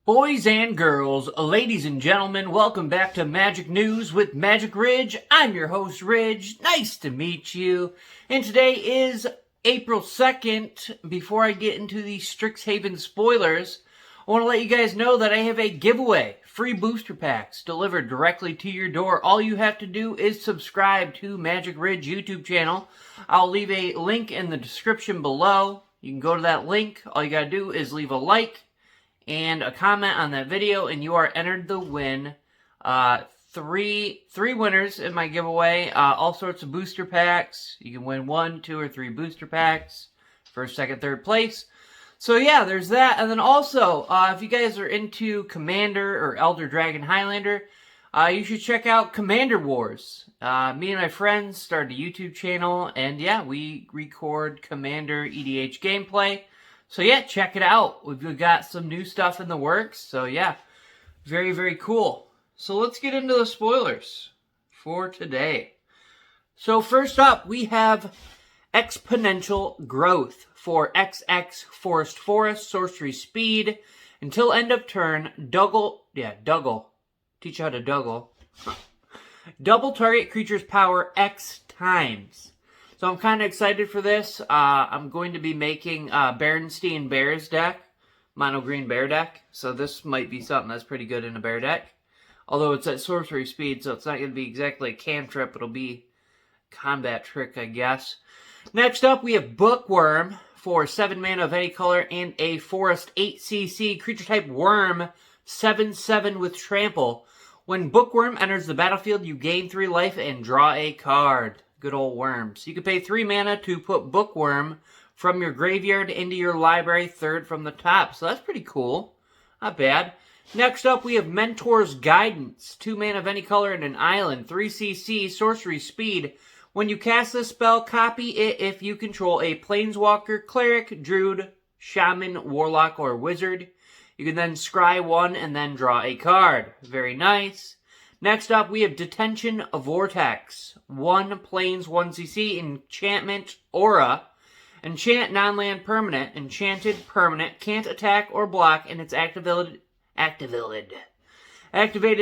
Boys and girls, ladies and gentlemen, welcome back to Magic News with Magic Ridge. I'm your host, Ridge. Nice to meet you. And today is April 2nd. Before I get into the Strixhaven spoilers, I want to let you guys know that I have a giveaway. Free booster packs delivered directly to your door. All you have to do is subscribe to Magic Ridge YouTube channel. I'll leave a link in the description below. You can go to that link. All you got to do is leave a like and a comment on that video, and you are entered to win three winners in my giveaway. All sorts of booster packs. You can win 1, 2, or 3 booster packs. First, second, third place. So yeah, there's that. And then also, if you guys are into Commander or Elder Dragon Highlander, you should check out Commander Wars. Me and my friends started a YouTube channel, and yeah, we record Commander EDH gameplay. So yeah, check it out. We've got some new stuff in the works. So yeah, very, very cool. So let's get into the spoilers for today. So first up, we have Exponential Growth for XX Forest, Sorcery Speed. Until end of turn, Double. Teach you how to Double. Double target creature's power X times. So I'm kind of excited for this. I'm going to be making Berenstein Bears deck, mono green bear deck. So this might be something that's pretty good in a bear deck. Although it's at sorcery speed, so it's not going to be exactly a cantrip. It'll be a combat trick, I guess. Next up, we have Bookworm for 7 mana of any color and a forest 8cc creature type worm 7/7 with trample. When Bookworm enters the battlefield, you gain 3 life and draw a card. Good old worms. You can pay 3 mana to put Bookworm from your graveyard into your library, third from the top. So that's pretty cool. Not bad. Next up, we have Mentor's Guidance. 2 mana of any color and an island. 3cc, sorcery speed. When you cast this spell, copy it if you control a planeswalker, cleric, druid, shaman, warlock, or wizard. You can then scry 1 and then draw a card. Very nice. Next up, we have Detention Vortex. 1 planes, 1cc, enchantment, aura. Enchant non-land permanent. Enchanted permanent. Can't attack or block, and its activated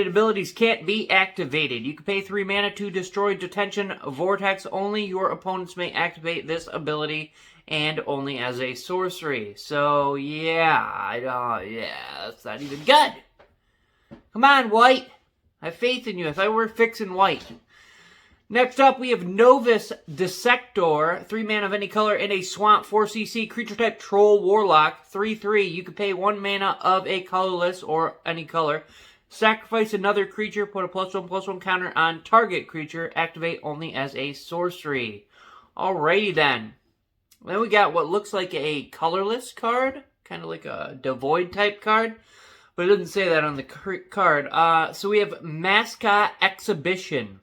abilities can't be activated. You can pay 3 mana to destroy Detention Vortex. Only your opponents may activate this ability, and only as a sorcery. So, yeah, that's not even good. Come on, White. I have faith in you. I thought we were fixing White. Next up, we have Novus Dissector. 3 mana of any color and a swamp 4cc creature type troll warlock. 3/3. You can pay 1 mana of a colorless or any color. Sacrifice another creature. Put a +1/+1 counter on target creature. Activate only as a sorcery. Alrighty then. Then we got what looks like a colorless card. Kind of like a devoid type card. But it doesn't say that on the card. So we have Mascot Exhibition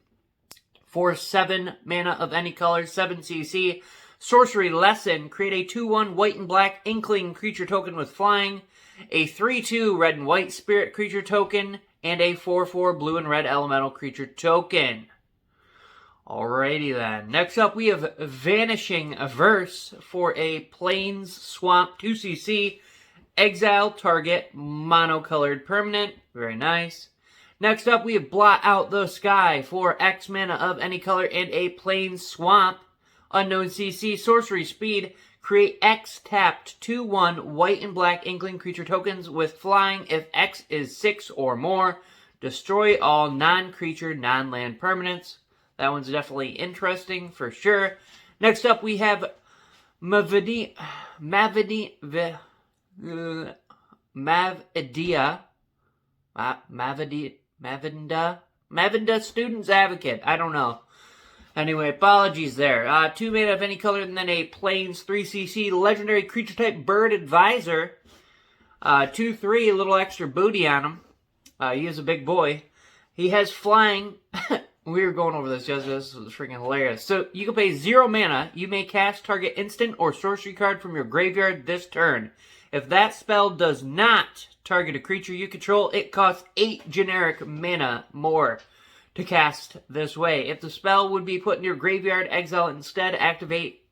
for 7 mana of any color, 7cc. Sorcery Lesson. Create a 2/1 white and black Inkling creature token with flying. A 3/2 red and white spirit creature token. And a 4/4 blue and red elemental creature token. Alrighty then. Next up we have Vanishing Averse for a Plains Swamp 2cc. Exile target monocolored permanent. Very nice. Next up, we have Blot Out the Sky for X mana of any color and a plain swamp. Unknown CC, sorcery speed. Create X tapped 2/1 white and black Inkling creature tokens with flying. If X is 6 or more, destroy all non-creature, non-land permanents. That one's definitely interesting for sure. Next up, we have Mavidia Student's Advocate. I don't know. Anyway, apologies there. 2 mana of any color and then a plains 3cc legendary creature type bird advisor. 2/3, a little extra booty on him. He is a big boy. He has flying. We were going over this just. This was freaking hilarious. So you can pay 0 mana. You may cast target instant or sorcery card from your graveyard this turn. If that spell does not target a creature you control, it costs 8 generic mana more to cast this way. If the spell would be put in your graveyard, exile it instead. Activate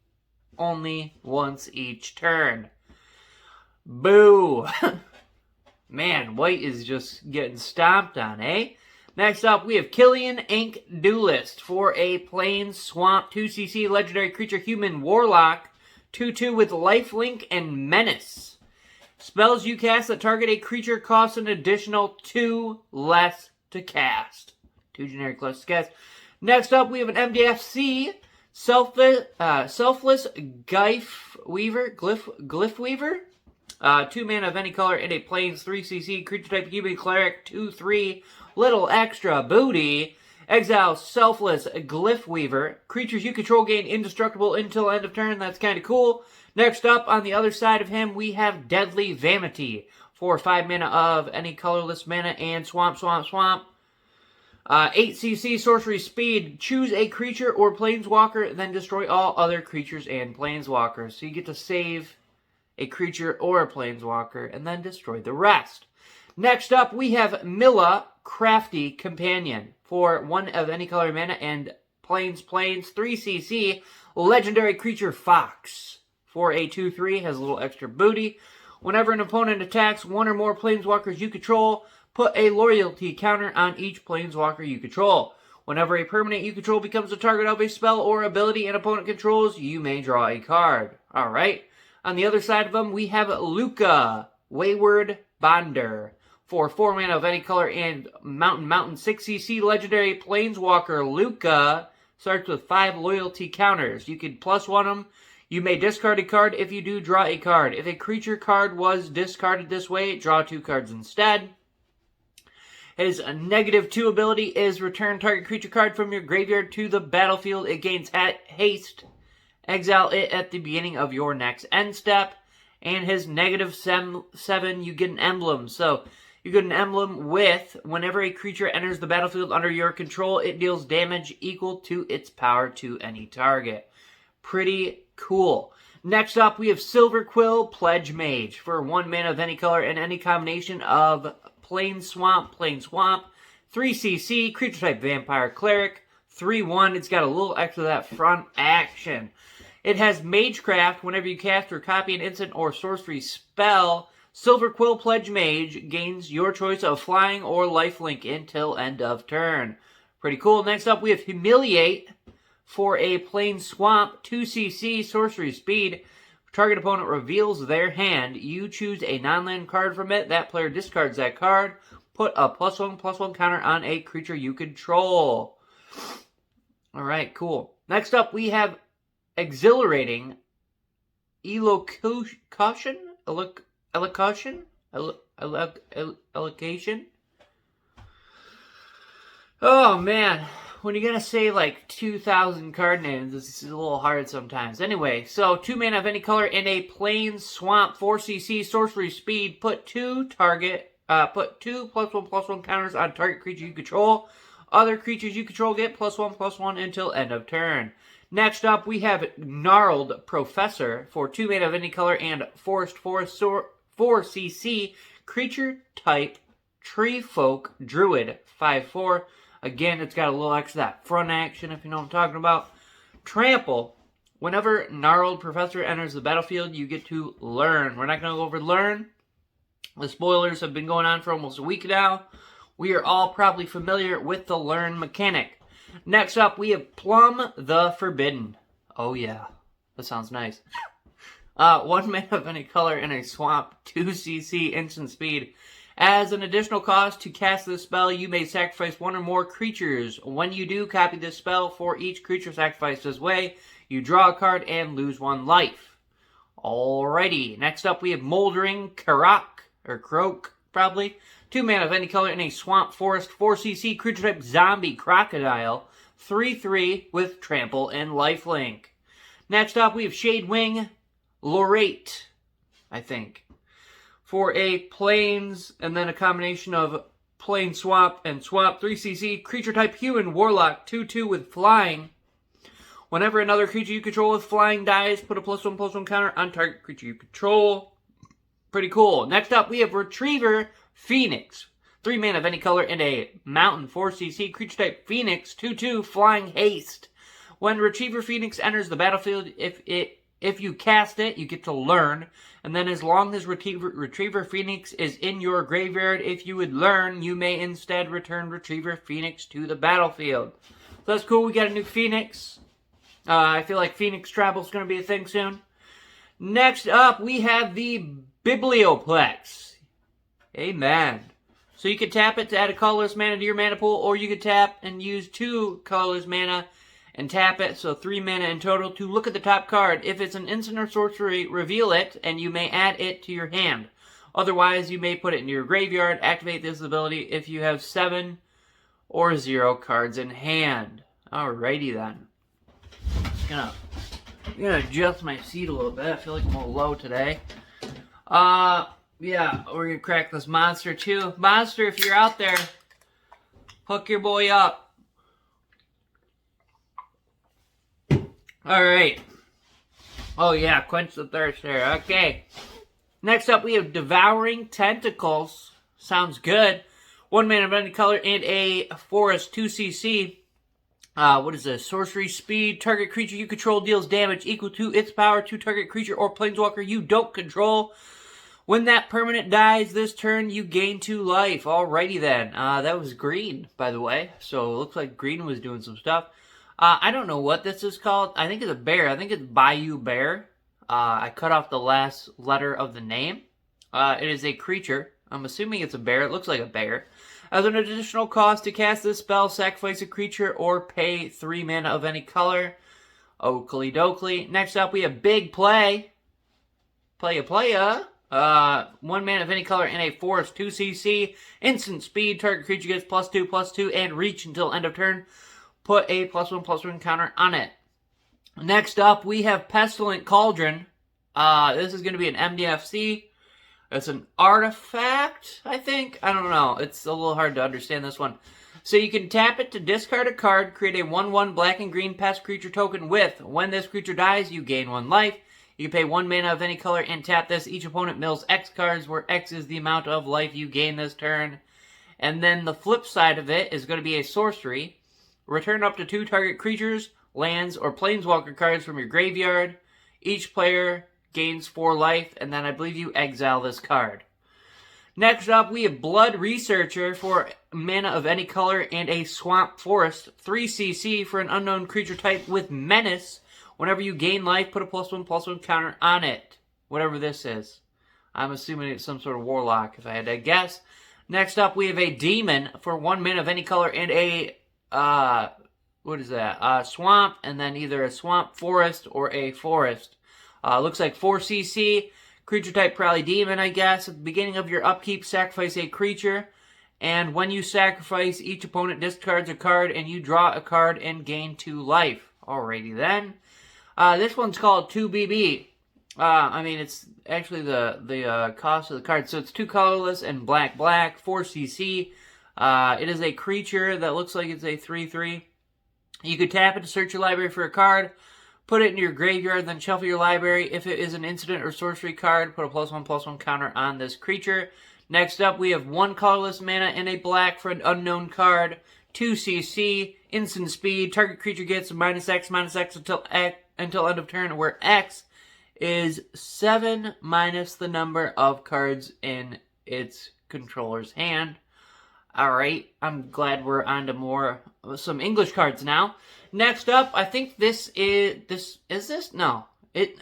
only once each turn. Boo! Man, white is just getting stomped on, eh? Next up, we have Killian Inc. Duelist for a plain swamp 2cc legendary creature human warlock 2/2 with lifelink and menace. Spells you cast that target a creature cost an additional 2 less to cast. 2 generic less to cast. Next up, we have an MDFC Selfless Glyph Weaver. 2 mana of any color and a plains 3cc creature type human cleric 2/3 little extra booty. Exile Selfless Glyph Weaver. Creatures you control gain indestructible until end of turn. That's kind of cool. Next up, on the other side of him, we have Deadly Vanity for 5 mana of any colorless mana and swamp. 8cc sorcery speed. Choose a creature or planeswalker, then destroy all other creatures and planeswalkers. So you get to save a creature or a planeswalker and then destroy the rest. Next up, we have Millie, Crafty Companion for 1 of any color mana and plains 3cc legendary creature Fox for a 2/3 has a little extra booty. Whenever an opponent attacks 1 or more planeswalkers you control, put a loyalty counter on each planeswalker you control. Whenever a permanent you control becomes the target of a spell or ability an opponent controls, you may draw a card. Alright. On the other side of them, we have Luca, Wayward Bonder. For 4 mana of any color and Mountain 6cc legendary planeswalker Luca starts with 5 loyalty counters. You can +1 them. You may discard a card. If you do, draw a card. If a creature card was discarded this way, draw 2 cards instead. His -2 ability is return target creature card from your graveyard to the battlefield. It gains haste. Exile it at the beginning of your next end step. And his -7, you get an emblem. So you get an emblem with, whenever a creature enters the battlefield under your control, it deals damage equal to its power to any target. Pretty cool. Next up, we have Silver Quill, Pledge Mage for 1 mana of any color and any combination of Plain Swamp, 3cc, creature type Vampire Cleric, 3/1. It's got a little extra of that front action. It has Magecraft. Whenever you cast or copy an instant or sorcery spell, Silver Quill Pledge Mage gains your choice of flying or lifelink until end of turn. Pretty cool. Next up, we have Humiliate for a plain swamp 2cc sorcery speed. Target opponent reveals their hand. You choose a non-land card from it. That player discards that card. Put a +1/+1 counter on a creature you control. Alright, cool. Next up, we have Exhilarating Elocution? Oh man, when you're gonna say like 2,000 card names, this is a little hard sometimes. Anyway, so 2 mana of any color in a plain swamp 4cc sorcery speed. Put 2 +1/+1 counters on target creature you control. Other creatures you control get +1/+1 until end of turn. Next up, we have Gnarled Professor for 2 mana of any color and Forest 4cc creature type Tree Folk Druid 5/4. Again, it's got a little extra that front action, if you know what I'm talking about. Trample. Whenever Gnarled Professor enters the battlefield, you get to learn. We're not going to go over learn. The spoilers have been going on for almost a week now. We are all probably familiar with the learn mechanic. Next up, we have Plum the Forbidden. Oh yeah, that sounds nice. 1 mana of any color in a swamp, 2cc instant speed. As an additional cost to cast this spell, you may sacrifice 1 or more creatures. When you do, copy this spell. For each creature sacrificed this way, you draw a card and lose 1 life. Alrighty, next up we have Mouldering Kraak, or Croak, probably. 2 mana of any color in a swamp forest 4cc creature type zombie crocodile 3/3 with trample and lifelink. Next up we have Shadewing Lorate, I think. For a plains and then a combination of plain swamp and swamp 3cc creature type human warlock 2/2 with flying. Whenever another creature you control with flying dies, put a +1/+1 counter on target creature you control. Pretty cool. Next up, we have Retriever Phoenix. 3 mana of any color and a mountain 4cc creature type Phoenix 2/2 flying haste. When Retriever Phoenix enters the battlefield, if it If you cast it, you get to learn. And then as long as Retriever Phoenix is in your graveyard, if you would learn, you may instead return Retriever Phoenix to the battlefield. So that's cool. We got a new Phoenix. I feel like Phoenix Travel is going to be a thing soon. Next up, we have the Biblioplex. Amen. So you can tap it to add a colorless mana to your mana pool, or you could tap and use 2 colorless mana and tap it, so 3 mana in total, to look at the top card. If it's an instant or sorcery, reveal it, and you may add it to your hand. Otherwise, you may put it in your graveyard. Activate this ability if you have 7 or 0 cards in hand. Alrighty then. I'm gonna adjust my seat a little bit. I feel like I'm a little low today. Yeah, we're gonna crack this monster too. Monster, if you're out there, hook your boy up. Alright. Oh yeah, quench the thirst there. Okay. Next up, we have Devouring Tentacles. Sounds good. 1 mana of any color and a forest 2cc. What is this? Sorcery speed. Target creature you control deals damage equal to its power to target creature or planeswalker you don't control. When that permanent dies this turn, you gain 2 life. Alrighty then. That was green, by the way. So it looks like green was doing some stuff. I don't know what this is called. I think it's a bear. I think it's Bayou Bear. I cut off the last letter of the name. It is a creature. I'm assuming it's a bear. It looks like a bear. As an additional cost to cast this spell, sacrifice a creature or pay 3 mana of any color. Oakley dokley. Next up, we have Big Play. Playa. 1 mana of any color and a forest 2cc. Instant speed. Target creature gets +2/+2 and reach until end of turn. Put a +1/+1 counter on it. Next up, we have Pestilent Cauldron. This is going to be an MDFC. It's an artifact, I think. I don't know. It's a little hard to understand this one. So you can tap it to discard a card, create a 1/1 black and green pest creature token with. When this creature dies, you gain 1 life. You can pay 1 mana of any color and tap this. Each opponent mills X cards, where X is the amount of life you gain this turn. And then the flip side of it is going to be a sorcery. Return up to 2 target creatures, lands, or planeswalker cards from your graveyard. Each player gains 4 life, and then I believe you exile this card. Next up, we have Blood Researcher for mana of any color and a Swamp Forest. 3cc for an unknown creature type with Menace. Whenever you gain life, put a +1/+1 counter on it. Whatever this is. I'm assuming it's some sort of warlock, if I had to guess. Next up, we have a Demon for 1 mana of any color and a what is that? Swamp, and then either a swamp forest or a forest. Looks like 4cc, creature type probably demon, I guess. At the beginning of your upkeep, sacrifice a creature, and when you sacrifice, each opponent discards a card, and you draw a card and gain 2 life. Alrighty then. This one's called 2BB. I mean, it's actually the cost of the card. So it's 2 colorless and black, 4cc. It is a creature that looks like it's a 3/3. You could tap it to search your library for a card, put it in your graveyard, then shuffle your library. If it is an instant or sorcery card, put a +1/+1 counter on this creature. Next up, we have 1 colorless mana and a black for an unknown card. 2cc, instant speed. Target creature gets -X until end of turn, where X is 7 minus the number of cards in its controller's hand. Alright, I'm glad we're on to some English cards now. Next up, I think this is this? No.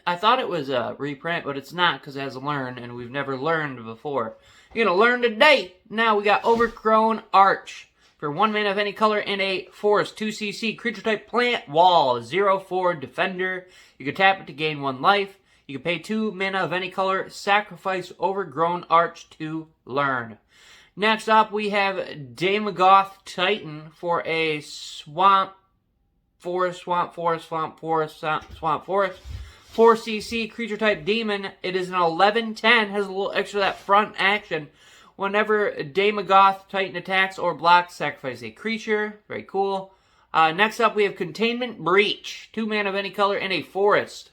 I thought it was a reprint, but it's not because it has learn, and we've never learned before. You're going to learn today. Now we got Overgrown Arch for 1 mana of any color and a forest 2cc creature type plant wall 0/4 defender. You can tap it to gain 1 life. You can pay 2 mana of any color, sacrifice Overgrown Arch to learn. Next up, we have Daemogoth Titan for a swamp forest. 4cc creature type demon. It is an 11/10, has a little extra that front action. Whenever Daemogoth Titan attacks or blocks, sacrifice a creature. Very cool. Next up, we have Containment Breach. 2 mana of any color and a forest.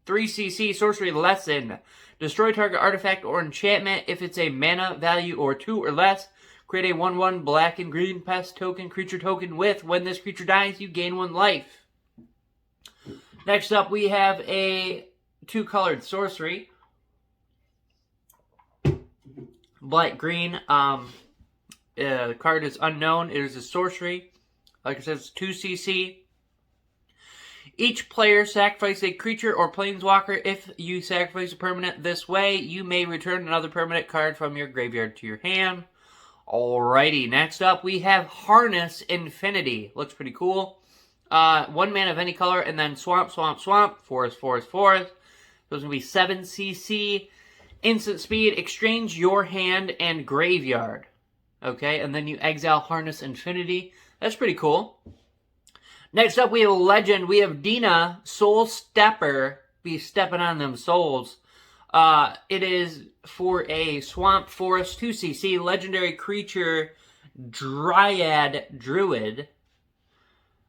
3cc sorcery lesson. Destroy target artifact or enchantment if it's a mana value or 2 or less. Create a 1/1 black and green pest token, creature token with. When this creature dies, you gain 1 life. Next up, we have a two-colored sorcery. Black green. The card is unknown. It is a sorcery. Like I said, it's 2 CC. Each player sacrifices a creature or planeswalker. If you sacrifice a permanent this way, you may return another permanent card from your graveyard to your hand. Alrighty, next up we have Harness Infinity. Looks pretty cool. 1 mana of any color, and then swamp, swamp, swamp, forest, forest, forest. Those are going to be 7 CC. Instant speed, exchange your hand and graveyard. Okay, and then you exile Harness Infinity. That's pretty cool. Next up, we have a legend. We have Dina, Soul Stepper. Be stepping on them souls. It is for a Swamp Forest 2 CC legendary creature, Dryad Druid.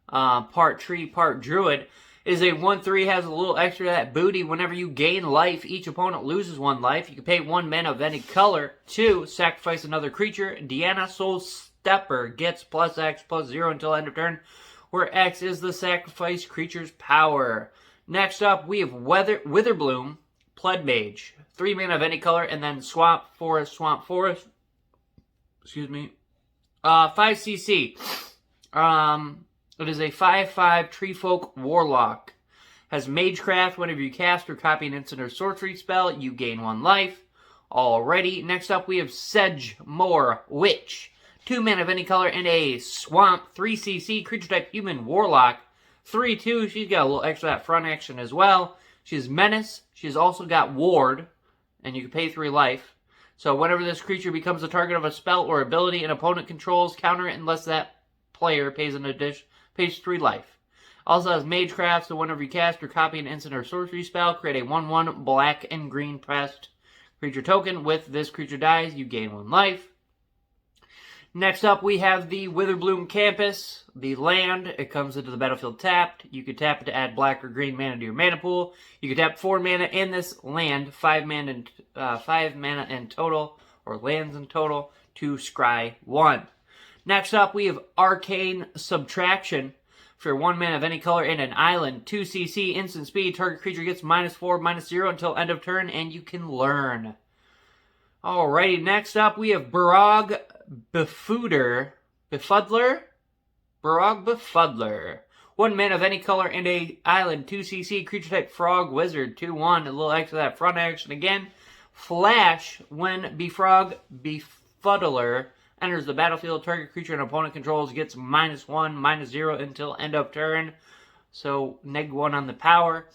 Part tree, part druid. It is a 1/3, has a little extra of that booty. Whenever you gain life, each opponent loses 1 life. You can pay 1 mana of any color. 2, sacrifice another creature. Deanna Soul Stepper gets +X/+0 until end of turn, where X is the sacrifice creature's power. Next up, we have Witherbloom, Pled Mage. 3 mana of any color, and then Swamp Forest. Excuse me. 5 CC. It is a 5/5 Treefolk Warlock. Has Magecraft. Whenever you cast or copy an instant or sorcery spell, you gain 1 life. Alrighty. Next up, we have Sedgemoor Witch. 2 mana of any color and a swamp. 3 CC creature type human warlock. 3/2. She's got a little extra that front action as well. She's Menace. She's also got Ward, and you can pay 3 life. So whenever this creature becomes the target of a spell or ability an opponent controls, counter it unless that player pays 3 life. Also has Magecraft, so whenever you cast or copy an instant or sorcery spell, create a 1/1 black and green pressed creature token. With this creature dies, you gain 1 life. Next up, we have the Witherbloom Campus, the land. It comes into the battlefield tapped. You can tap it to add black or green mana to your mana pool. You can tap 4 mana in this land, 5 mana in total, or lands in total, to scry 1. Next up, we have Arcane Subtraction. For 1 mana of any color in an island, 2 CC, instant speed, target creature gets -4/-0 until end of turn, and you can learn. Alrighty, next up we have Barog Befuddler. Barog Befuddler. 1 mana of any color in a island, 2 CC, creature type frog, wizard, 2/1, a little extra of that front action again. Flash, when Befuddler enters the battlefield, target creature an opponent controls gets -1/-0 until end of turn. So, -1 on the power.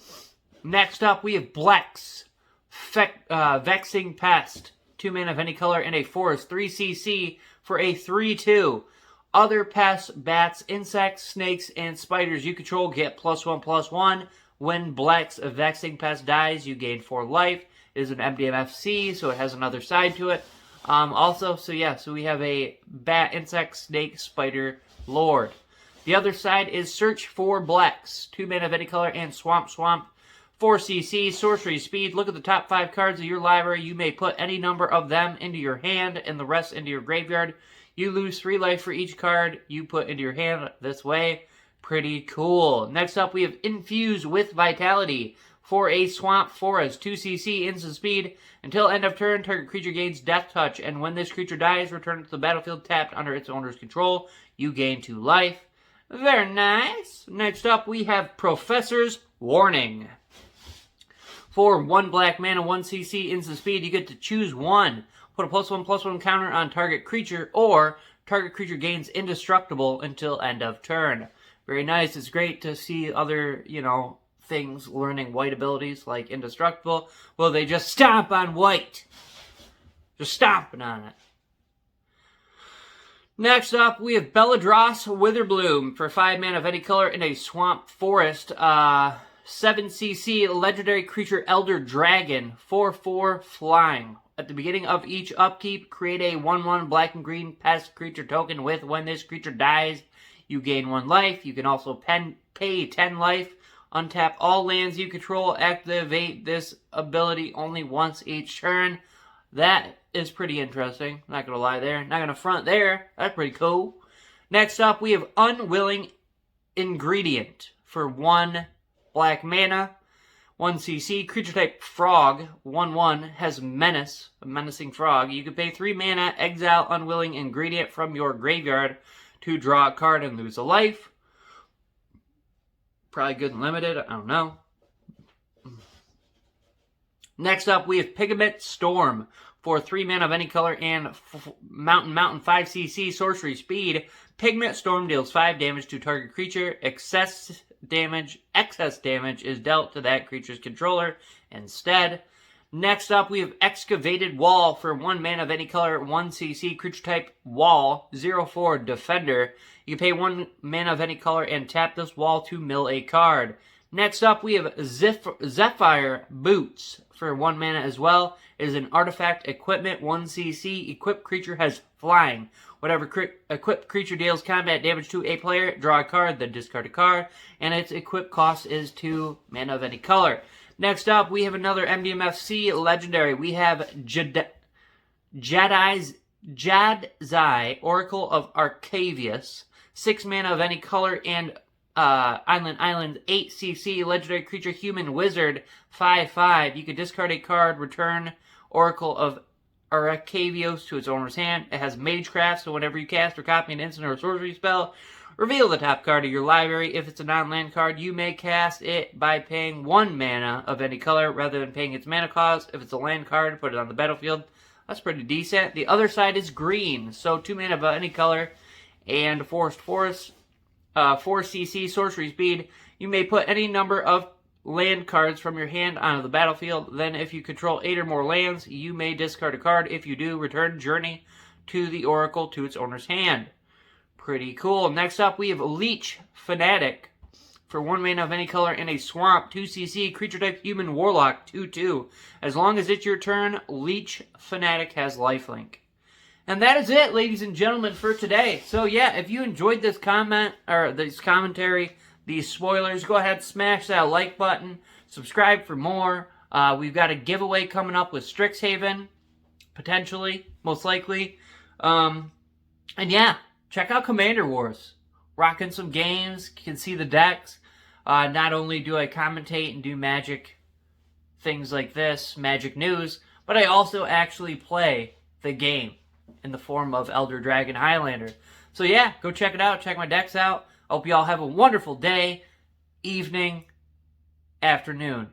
Next up, we have Blex, Vexing Pest. 2 mana of any color in a forest, 3 CC for a 3/2. Other pests, bats, insects, snakes, and spiders you control get +1/+1. When Blex, Vexing Pest dies, you gain 4 life. It is an MDMFC, so it has another side to it. So we have a bat, insect, snake, spider, lord. The other side is Search for Blex. 2 mana of any color and swamp. 4 CC, sorcery speed. Look at the top 5 cards of your library. You may put any number of them into your hand and the rest into your graveyard. You lose 3 life for each card you put into your hand this way. Pretty cool. Next up, we have Infuse with Vitality. For a Swamp Forest, 2 CC, instant speed. Until end of turn, target creature gains Death Touch, and when this creature dies, return it to the battlefield tapped under its owner's control. You gain 2 life. Very nice. Next up, we have Professor's Warning. For 1 black mana, 1 CC, instant speed, you get to choose 1. Put a +1/+1 counter on target creature, or target creature gains indestructible until end of turn. Very nice. It's great to see other, things learning white abilities like indestructible. Well, they just stomp on white. Just stomping on it. Next up, we have Belladross Witherbloom for 5 mana of any color in a swamp forest. 7 CC, legendary creature Elder Dragon, 4/4 flying. At the beginning of each upkeep, create a 1/1 black and green pest creature token with when this creature dies, you gain 1 life. You can also pay 10 life. Untap all lands you control. Activate this ability only once each turn. That is pretty interesting. Not going to lie there. Not going to front there. That's pretty cool. Next up, we have Unwilling Ingredient for 1 black mana. 1cc. Creature type frog, 1/1, has menace, a menacing frog. You can pay 3 mana, exile unwilling ingredient from your graveyard to draw a card and lose a life. Probably good and limited, I don't know. Next up, we have Pigment Storm for 3 mana of any color and Mountain 5cc sorcery speed. Pigment Storm deals 5 damage to target creature. Excess damage is dealt to that creature's controller instead. Next up, we have Excavated Wall for 1 mana of any color, 1cc, creature type wall, 0/4 defender. You can pay 1 mana of any color and tap this wall to mill a card. Next up, we have Zephyr Boots for 1 mana as well. It is an artifact equipment, 1cc. Equipped creature has flying. Whatever equipped creature deals combat damage to a player, draw a card, then discard a card. And its equip cost is 2 mana of any color. Next up, we have another MDMFC legendary. We have Jadzai, Oracle of Arcavius. 6 mana of any color and Island 8cc, legendary creature, human wizard, 5/5. You can discard a card, return Oracle of Arcavios to its owner's hand. It has Magecraft, so whenever you cast or copy an instant or sorcery spell, reveal the top card of your library. If it's a non-land card, you may cast it by paying 1 mana of any color rather than paying its mana cost. If it's a land card, put it on the battlefield. That's pretty decent. The other side is green, so 2 mana of any color and Forest, 4cc sorcery speed. You may put any number of land cards from your hand onto the battlefield. Then if you control 8 or more lands, you may discard a card. If you do, return Journey to the Oracle to its owner's hand. Pretty cool. Next up, we have Leech Fanatic for 1 mana of any color in a swamp, 2cc, creature type human warlock, 2/2. As long as it's your turn, Leech Fanatic has lifelink. And that is it, ladies and gentlemen, for today. So yeah, if you enjoyed this commentary, these spoilers, go ahead, smash that like button, subscribe for more. We've got a giveaway coming up with Strixhaven, potentially, most likely. And yeah, check out Commander Wars. Rocking some games, you can see the decks. Not only do I commentate and do Magic things like this, Magic News, but I also actually play the game in the form of Elder Dragon Highlander. So yeah, go check it out, check my decks out. I hope you all have a wonderful day, evening, afternoon.